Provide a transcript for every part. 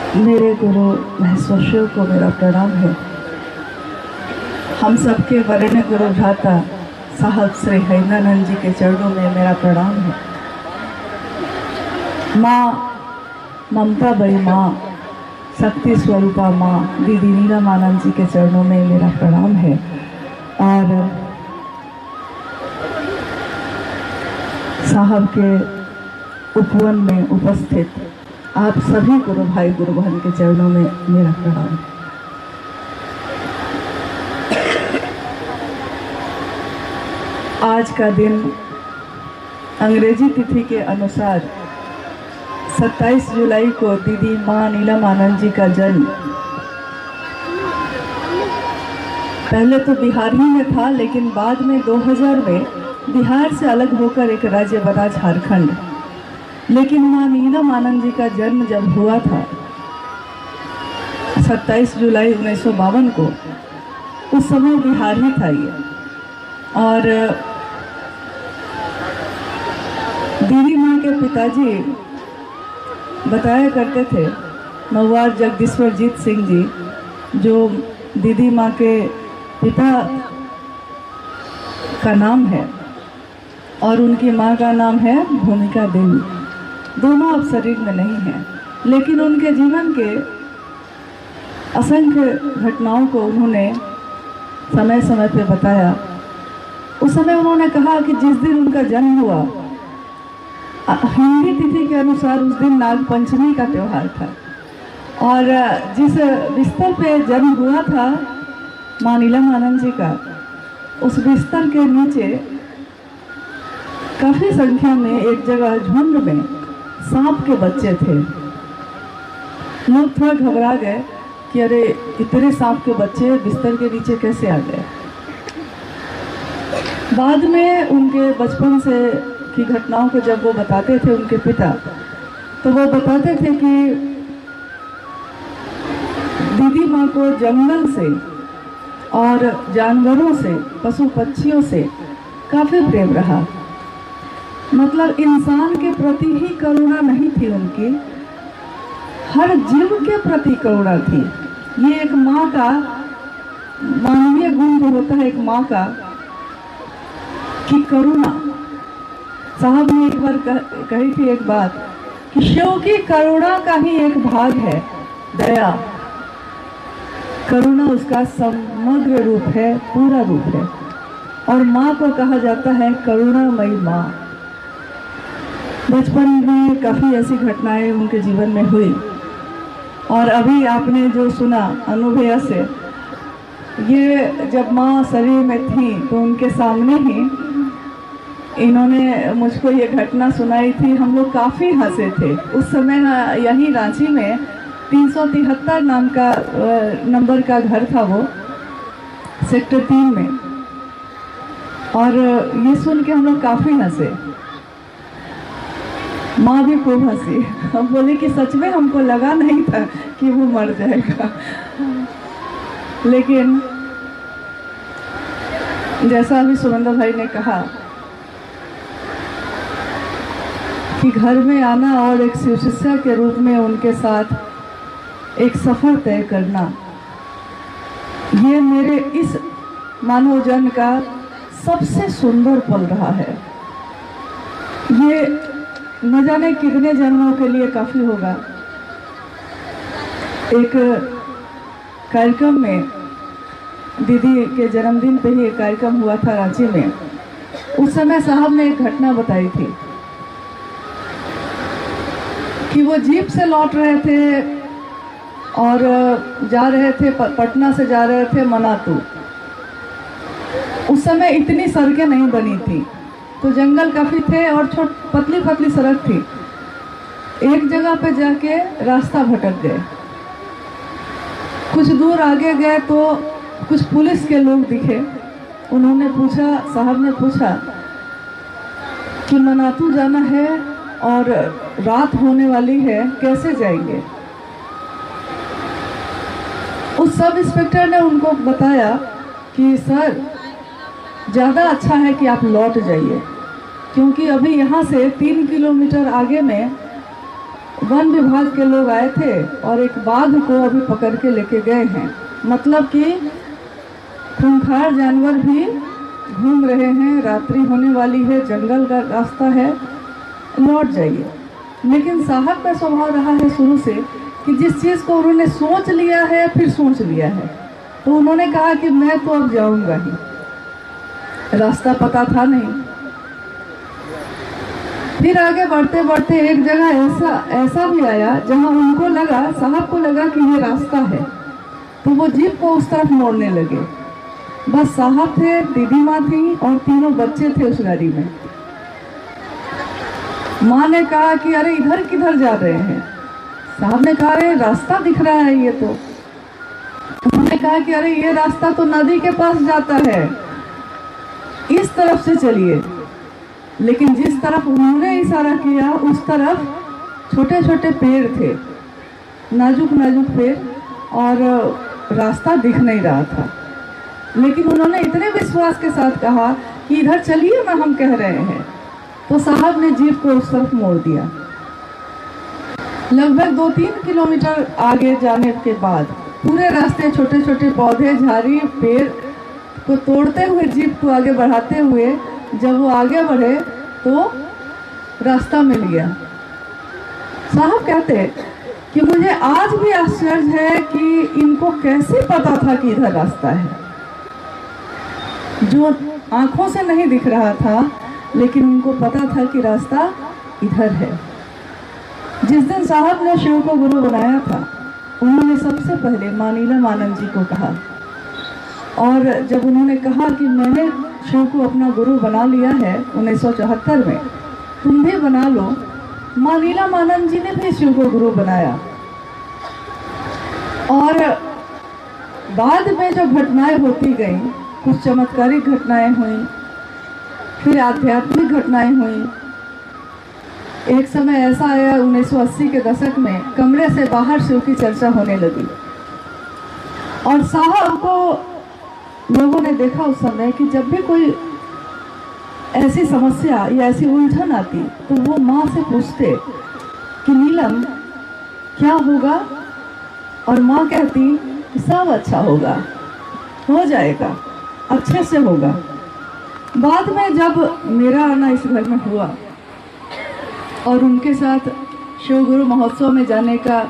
मेरे गुरु महेश्वर को मेरा प्रणाम है। हम सबके वरेण्य गुरु भ्राता साहब श्री हैदरानंद जी के चरणों में मेरा प्रणाम है। माँ ममता बई माँ, शक्ति स्वरूपा माँ दीदी नीलमानंद जी के चरणों में मेरा प्रणाम है। और साहब के उपवन में उपस्थित आप सभी गुरु भाई गुरु बहन के चरणों में मेरा प्रणाम। आज का दिन अंग्रेजी तिथि के अनुसार 27 जुलाई को दीदी माँ नीलमानंद जी का जन्म पहले तो बिहार ही में था, लेकिन बाद में 2000 में बिहार से अलग होकर एक राज्य बना झारखंड। लेकिन माँ नीलमानंद जी का जन्म जब हुआ था 27 जुलाई 1952 को, उस समय बिहार ही था ये। और दीदी माँ के पिताजी बताया करते थे, महुआर जगदीश्वरजीत सिंह जी, जो दीदी माँ के पिता का नाम है और उनकी माँ का नाम है भूमिका देवी। दोनों अब शरीर में नहीं हैं, लेकिन उनके जीवन के असंख्य घटनाओं को उन्होंने समय समय पे बताया। उस समय उन्होंने कहा कि जिस दिन उनका जन्म हुआ, हिंदी तिथि के अनुसार उस दिन नाग पंचमी का त्यौहार था, और जिस बिस्तर पे जन्म हुआ था माँ नीलमानंद जी का, उस बिस्तर के नीचे काफ़ी संख्या में एक जगह झुंड में सांप के बच्चे थे। लोग थोड़ा घबरा गए कि अरे इतने सांप के बच्चे बिस्तर के नीचे कैसे आ गए। बाद में उनके बचपन से की घटनाओं को जब वो बताते थे उनके पिता, तो वो बताते थे कि दीदी माँ को जंगल से और जानवरों से, पशु पक्षियों से काफ़ी प्रेम रहा। मतलब इंसान के प्रति ही करुणा नहीं थी उनकी, हर जीव के प्रति करुणा थी। ये एक माँ का मानवीय गुण जो होता है एक माँ का, कि करुणा। साहब ने एक बार कही थी एक बात कि शिव की करुणा का ही एक भाग है दया। करुणा उसका समग्र रूप है, पूरा रूप है, और माँ को कहा जाता है करुणामयी माँ। बचपन में काफ़ी ऐसी घटनाएं उनके जीवन में हुई, और अभी आपने जो सुना अनुभया से, ये जब माँ शरीर में थी तो उनके सामने ही इन्होंने मुझको ये घटना सुनाई थी। हम लोग काफ़ी हंसे थे उस समय। यहीं रांची में 373 नाम का नंबर का घर था, वो सेक्टर 3 में, और ये सुन के हम लोग काफ़ी हंसे। माँ भी खूब हंसी। हम बोले कि सच में हमको लगा नहीं था कि वो मर जाएगा। लेकिन जैसा अभी सुरेंद्र भाई ने कहा कि घर में आना और एक शिव शिष्या के रूप में उनके साथ एक सफ़र तय करना, ये मेरे इस मानव जन्म का सबसे सुंदर पल रहा है। ये न जाने कितने जन्मों के लिए काफ़ी होगा। एक कार्यक्रम में, दीदी के जन्मदिन पे ही एक कार्यक्रम हुआ था रांची में। उस समय साहब ने एक घटना बताई थी कि वो जीप से लौट रहे थे और जा रहे थे, पटना से जा रहे थे मनातू। उस समय इतनी सड़कें नहीं बनी थी, तो जंगल काफ़ी थे और पतली पतली सड़क थी। एक जगह पे जाके रास्ता भटक गए। कुछ दूर आगे गए तो कुछ पुलिस के लोग दिखे। उन्होंने पूछा, साहब ने पूछा कि मनातू जाना है और रात होने वाली है, कैसे जाएंगे। उस सब इंस्पेक्टर ने उनको बताया कि सर, ज़्यादा अच्छा है कि आप लौट जाइए, क्योंकि अभी यहाँ से 3 किलोमीटर आगे में वन विभाग के लोग आए थे और एक बाघ को अभी पकड़ के लेके गए हैं। मतलब कि खूंखार जानवर भी घूम रहे हैं, रात्रि होने वाली है, जंगल का रास्ता है, लौट जाइए। लेकिन साहब का स्वभाव रहा है शुरू से कि जिस चीज़ को उन्होंने सोच लिया है फिर सोच लिया है, तो उन्होंने कहा कि मैं तो अब जाऊंगा ही। रास्ता पता था नहीं। फिर आगे बढ़ते बढ़ते एक जगह ऐसा भी आया जहां उनको लगा, साहब को लगा कि ये रास्ता है, तो वो जीप को उस तरफ मोड़ने लगे। बस साहब थे, दीदी माँ थी और तीनों बच्चे थे उस गाड़ी में। माँ ने कहा कि अरे इधर किधर जा रहे हैं? साहब ने कहा अरे रास्ता दिख रहा है ये तो। उन्होंने कहा कि अरे ये रास्ता तो नदी के पास जाता है, इस तरफ से चलिए। लेकिन जिस तरफ उन्होंने इशारा किया उस तरफ छोटे छोटे पेड़ थे, नाजुक नाजुक पेड़, और रास्ता दिख नहीं रहा था। लेकिन उन्होंने इतने विश्वास के साथ कहा कि इधर चलिए ना, हम कह रहे हैं। तो साहब ने जीप को उस तरफ मोड़ दिया। लगभग 2-3 किलोमीटर आगे जाने के बाद पूरे रास्ते छोटे छोटे पौधे, झाड़ी, पेड़ को तोड़ते हुए, जीप को आगे बढ़ाते हुए जब वो आगे बढ़े तो रास्ता मिल गया। साहब कहते कि मुझे आज भी आश्चर्य है कि इनको कैसे पता था कि इधर रास्ता है, जो आंखों से नहीं दिख रहा था, लेकिन उनको पता था कि रास्ता इधर है। जिस दिन साहब ने शिव को गुरु बनाया था, उन्होंने सबसे पहले माँ नीलम आनंद जी को कहा, और जब उन्होंने कहा कि मैंने शिव को अपना गुरु बना लिया है 1974 में, तुम भी बना लो, माँ नीलम आनंद जी ने भी शिव को गुरु बनाया। और बाद में जो घटनाएं होती गईं, कुछ चमत्कारिक घटनाएं हुई, फिर आध्यात्मिक घटनाएं हुई। एक समय ऐसा आया 1980 के दशक में, कमरे से बाहर शिव की चर्चा होने लगी, और साहब को लोगों ने देखा उस समय कि जब भी कोई ऐसी समस्या या ऐसी उलझन आती तो वो माँ से पूछते कि नीलम क्या होगा, और माँ कहती कि सब अच्छा होगा, हो जाएगा, अच्छे से होगा। बाद में जब मेरा आना इस घर में हुआ और उनके साथ शिव गुरु महोत्सव में जाने का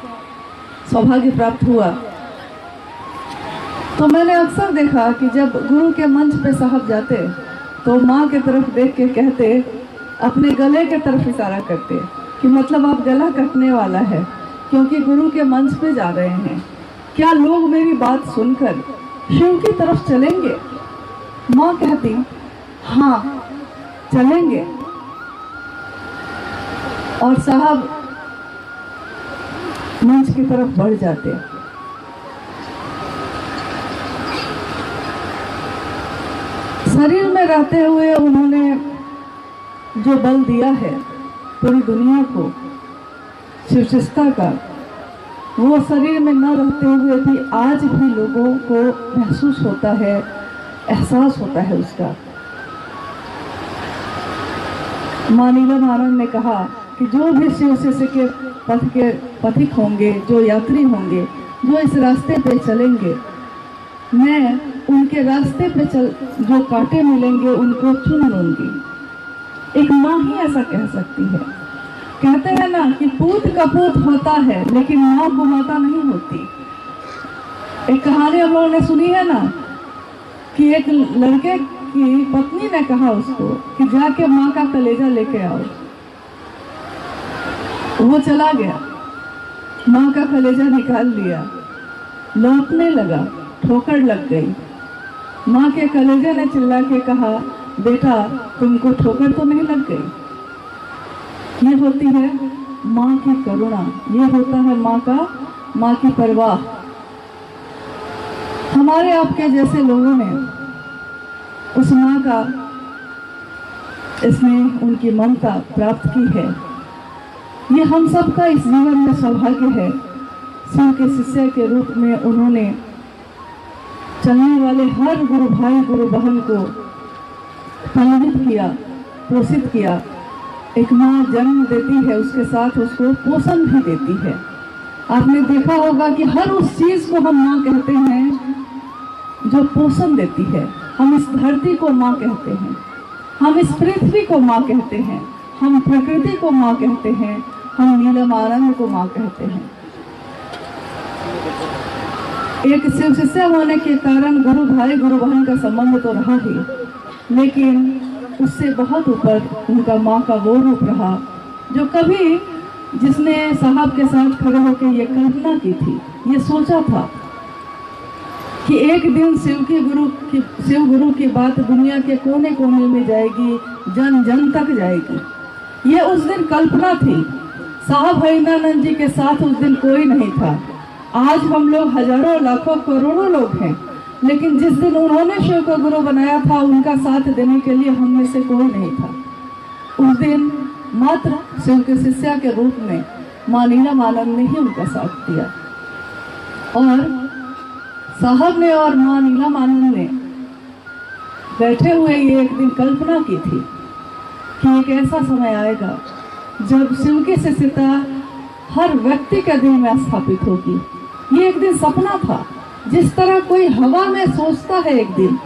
सौभाग्य प्राप्त हुआ, तो मैंने अक्सर देखा कि जब गुरु के मंच पे साहब जाते तो माँ के तरफ देख के कहते, अपने गले के तरफ इशारा करते कि मतलब आप गला कटने वाला है, क्योंकि गुरु के मंच पे जा रहे हैं। क्या लोग मेरी बात सुनकर शिव की तरफ चलेंगे? माँ कहती हाँ चलेंगे, और साहब मंच की तरफ बढ़ जाते। शरीर में रहते हुए उन्होंने जो बल दिया है पूरी दुनिया को शिवचेष्टा का, वो शरीर में न रहते हुए भी आज भी लोगों को महसूस होता है, एहसास होता है उसका। माँ नीलम आनंद ने कहा कि जो भी शिवचेष्टा के पथ के पथिक होंगे, जो यात्री होंगे, जो इस रास्ते पे चलेंगे, मैं उनके रास्ते पे जो कांटे मिलेंगे उनको चुन लूंगी। एक माँ ही ऐसा कह सकती है। कहते हैं ना कि पूत कपूत होता है लेकिन माँ को माता नहीं होती। एक कहानी हम लोगों ने सुनी है ना कि एक लड़के की पत्नी ने कहा उसको कि जाके माँ का कलेजा लेके आओ। वो चला गया, माँ का कलेजा निकाल लिया, लौटने लगा, ठोकर लग गई। माँ के कलेजे ने चिल्ला के कहा, बेटा तुमको ठोकर तो नहीं लग गई। ये होती है माँ की करुणा, ये होता है माँ की परवाह। हमारे आपके जैसे लोगों ने उस माँ का स्नेह, उनकी ममता प्राप्त की है। ये हम सबका इस जीवन में सौभाग्य है। शिव के शिष्य के रूप में उन्होंने चलने वाले हर गुरु भाई गुरु बहन को प्रेरित किया, पोषित किया। एक माँ जन्म देती है, उसके साथ उसको पोषण भी देती है। आपने देखा होगा कि हर उस चीज को हम माँ कहते हैं जो पोषण देती है। हम इस धरती को माँ कहते हैं, हम इस पृथ्वी को माँ कहते हैं, हम प्रकृति को माँ कहते हैं, हम नीलम आनंद को माँ कहते हैं। एक शिव शिष्य होने के कारण गुरु भाई गुरु बहन का संबंध तो रहा ही, लेकिन उससे बहुत ऊपर उनका माँ का वो रूप रहा जो कभी जिसने साहब के साथ खड़े होकर ये कल्पना की थी, ये सोचा था कि एक दिन शिव गुरु की बात दुनिया के कोने कोने में जाएगी, जन जन तक जाएगी। ये उस दिन कल्पना थी। साहब हरिनानंद जी के साथ उस दिन कोई नहीं था। आज हम लोग हजारों लाखों करोड़ों लोग हैं, लेकिन जिस दिन उन्होंने शिव को गुरु बनाया था, उनका साथ देने के लिए हम में से कोई नहीं था। उस दिन मात्र शिव के शिष्या के रूप में माँ नीलम आनंद ने ही उनका साथ दिया। और साहब ने और माँ नीलम आनंद ने बैठे हुए ये एक दिन कल्पना की थी कि एक ऐसा समय आएगा जब शिव की शिष्यता हर व्यक्ति के दिल में स्थापित होगी। ये एक दिन सपना था। जिस तरह कोई हवा में सोचता है एक दिन,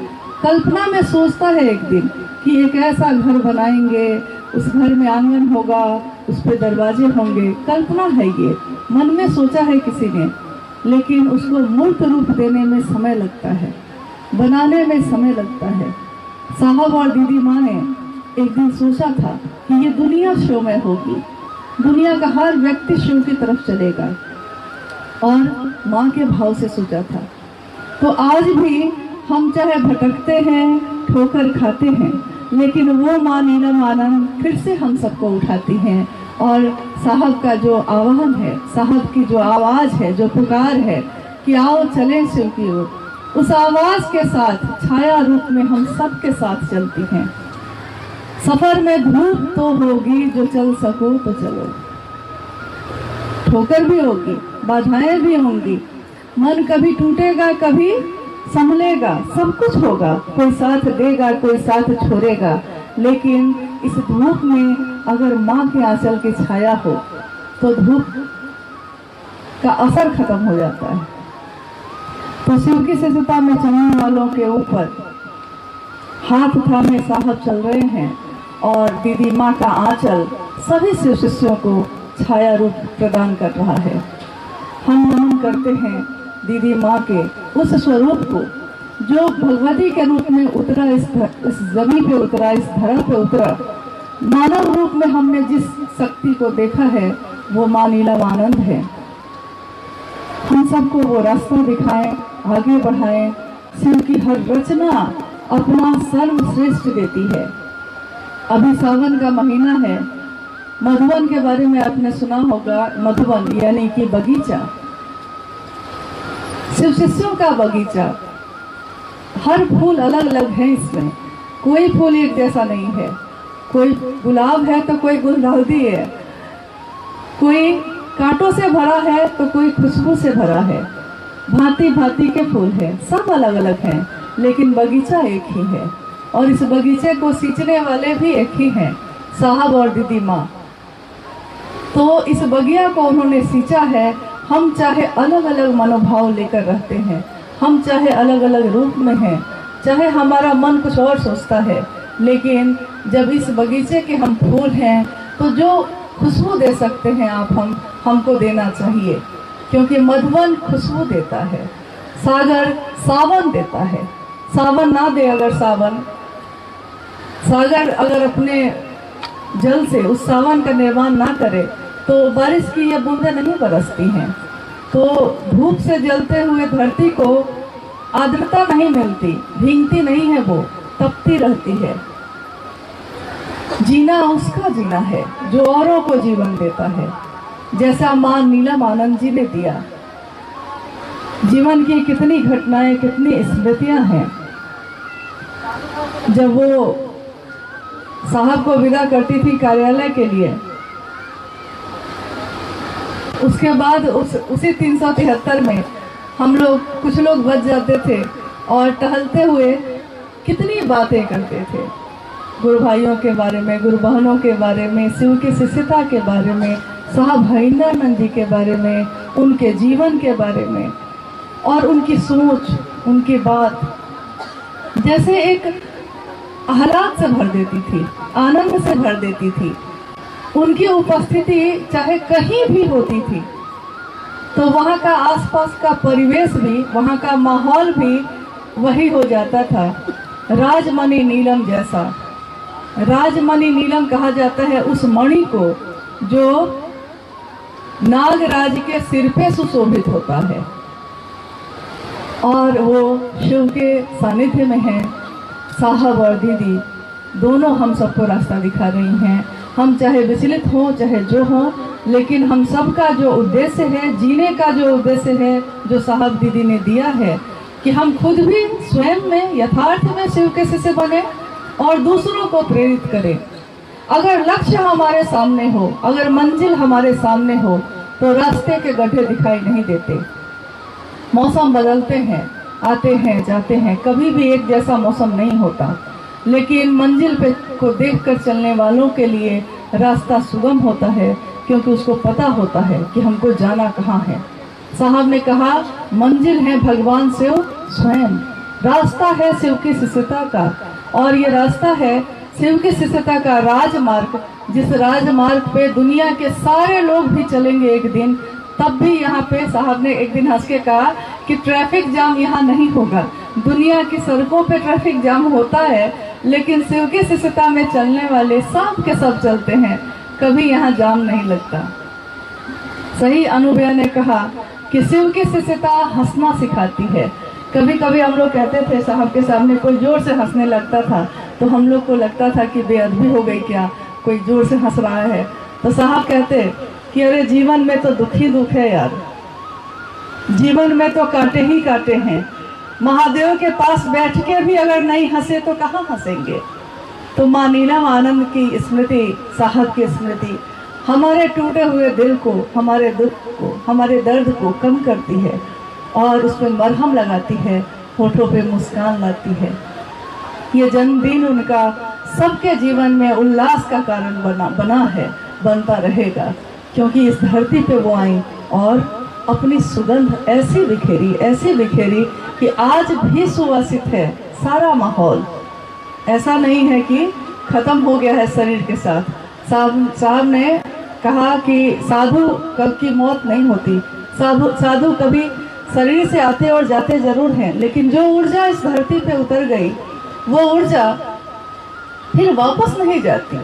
कल्पना में सोचता है एक दिन कि एक ऐसा घर बनाएंगे, उस घर में आंगन होगा, उस पे दरवाजे होंगे, कल्पना है, ये मन में सोचा है किसी ने, लेकिन उसको मूर्त रूप देने में समय लगता है, बनाने में समय लगता है। साहब और दीदी माँ ने एक दिन सोचा था कि ये दुनिया शिव में होगी, दुनिया का हर व्यक्ति शिव की तरफ चलेगा, और माँ के भाव से सोचा था। तो आज भी हम चाहे भटकते हैं, ठोकर खाते हैं, लेकिन वो माँ नीलम आनंद फिर से हम सबको उठाती हैं, और साहब का जो आह्वान है, साहब की जो आवाज़ है, जो पुकार है कि आओ चलें शिव की ओर, उस आवाज़ के साथ छाया रूप में हम सब के साथ चलती हैं। सफर में धूप तो होगी, जो चल सको तो चलो, ठोकर भी होगी, बाधाएं भी होंगी, मन कभी टूटेगा, कभी संभलेगा, सब कुछ होगा, कोई साथ देगा, कोई साथ छोड़ेगा, लेकिन इस धूप में अगर माँ के आंचल की छाया हो तो धूप का असर खत्म हो जाता है। तो शिव की शिष्यता में चलने वालों के ऊपर हाथ थामे साहब चल रहे हैं, और दीदी माँ का आंचल सभी शिव शिष्यों को छाया रूप प्रदान कर रहा है। हम नमन करते हैं दीदी माँ के उस स्वरूप को जो भगवती के रूप में उतरा, इस जमीन पे उतरा, इस धरा पे उतरा। मानव रूप में हमने जिस शक्ति को देखा है वो माँ नीलम आनंद है। हम सबको वो रास्ता दिखाएं, आगे बढ़ाएं। शिव की हर रचना अपना सर्वश्रेष्ठ देती है। अभी सावन का महीना है। मधुवन के बारे में आपने सुना होगा। मधुवन यानी कि बगीचा, शिव शिष्यों का बगीचा। हर फूल अलग अलग है इसमें, कोई फूल एक जैसा नहीं है। कोई गुलाब है तो कोई गुलदाउदी है, कोई कांटों से भरा है तो कोई खुशबू से भरा है। भांति भांति के फूल हैं, सब अलग अलग हैं, लेकिन बगीचा एक ही है। और इस बगीचे को सींचने वाले भी एक ही हैं, साहब और दीदी माँ। तो इस बगिया को उन्होंने सींचा है। हम चाहे अलग अलग मनोभाव लेकर रहते हैं, हम चाहे अलग अलग रूप में हैं, चाहे हमारा मन कुछ और सोचता है, लेकिन जब इस बगीचे के हम फूल हैं तो जो खुशबू दे सकते हैं आप हमको देना चाहिए, क्योंकि मधुवन खुशबू देता है, सागर सावन देता है। सावन ना दे अगर सागर अगर अपने जल से उस सावन का निर्माण ना करे तो बारिश की ये बूंदें नहीं बरसती हैं। तो धूप से जलते हुए धरती को आर्द्रता नहीं मिलती, भीगती नहीं है, वो तपती रहती है। जीना उसका जीना है जो औरों को जीवन देता है, जैसा माँ नीलम आनंद जी ने दिया। जीवन की कितनी घटनाएं, कितनी स्मृतियां हैं। जब वो साहब को विदा करती थी कार्यालय के लिए, उसके बाद उसी 373 में हम लोग कुछ लोग बच जाते थे और टहलते हुए कितनी बातें करते थे। गुरु भाइयों के बारे में, गुरु बहनों के बारे में, शिव की शिष्यता के बारे में, साहब भईंद्रानंद जी के बारे में, उनके जीवन के बारे में और उनकी सोच, उनकी बात जैसे एक आह्लाद से भर देती थी, आनंद से भर देती थी। उनकी उपस्थिति चाहे कहीं भी होती थी तो वहाँ का आसपास का परिवेश भी, वहाँ का माहौल भी वही हो जाता था, राजमणि नीलम जैसा। राजमणि नीलम कहा जाता है उस मणि को जो नागराज के सिर पे सुशोभित होता है और वो शिव के सानिध्य में है। साहब और दीदी दोनों हम सबको रास्ता दिखा रही हैं। हम चाहे विचलित हों चाहे जो हों, लेकिन हम सबका जो उद्देश्य है, जीने का जो उद्देश्य है, जो साहब दीदी ने दिया है कि हम खुद भी स्वयं में यथार्थ में शिव के शिष्य बने और दूसरों को प्रेरित करें। अगर लक्ष्य हमारे सामने हो, अगर मंजिल हमारे सामने हो तो रास्ते के गड्ढे दिखाई नहीं देते। मौसम बदलते हैं, आते हैं जाते हैं, कभी भी एक जैसा मौसम नहीं होता, लेकिन मंजिल पे को देखकर चलने वालों के लिए रास्ता सुगम होता है, क्योंकि उसको पता होता है कि हमको जाना कहाँ है। साहब ने कहा मंजिल है भगवान शिव स्वयं, रास्ता है शिव की शिष्यता का, और ये रास्ता है शिव की शिष्यता का राजमार्ग, जिस राजमार्ग पे दुनिया के सारे लोग भी चलेंगे एक दिन। तब भी यहाँ पे साहब ने एक दिन हंस के कहा कि ट्रैफिक जाम यहाँ नहीं होगा। दुनिया की सड़कों पे ट्रैफिक जाम होता है, लेकिन शिव की शिष्यता में चलने वाले सब के सब चलते हैं, कभी यहाँ जाम नहीं लगता। सही अनुभव ने कहा कि शिव की शिष्यता हंसना सिखाती है। कभी कभी हम लोग कहते थे साहब के सामने कोई जोर से हंसने लगता था तो हम लोग को लगता था कि बेअदबी हो गई क्या, कोई जोर से हंस रहा है। तो साहब कहते कि अरे जीवन में तो दुख ही दुख है यार, जीवन में तो कांटे ही कांटे हैं। महादेव के पास बैठ के भी अगर नहीं हंसे तो कहाँ हंसेंगे। तो माँ नीलम आनंद की स्मृति, साहब की स्मृति हमारे टूटे हुए दिल को, हमारे दुख को, हमारे दर्द को कम करती है और उस पर मरहम लगाती है, होठों पे मुस्कान लाती है। ये जन्मदिन उनका सबके जीवन में उल्लास का कारण बना है, बनता रहेगा, क्योंकि इस धरती पे वो आई और अपनी सुगंध ऐसी बिखेरी कि आज भी सुवासित है सारा माहौल। ऐसा नहीं है कि खत्म हो गया है शरीर के साथ। साहब ने कहा कि साधु कब की मौत नहीं होती, साधु कभी शरीर से आते और जाते जरूर हैं, लेकिन जो ऊर्जा इस धरती पे उतर गई वो ऊर्जा फिर वापस नहीं जाती।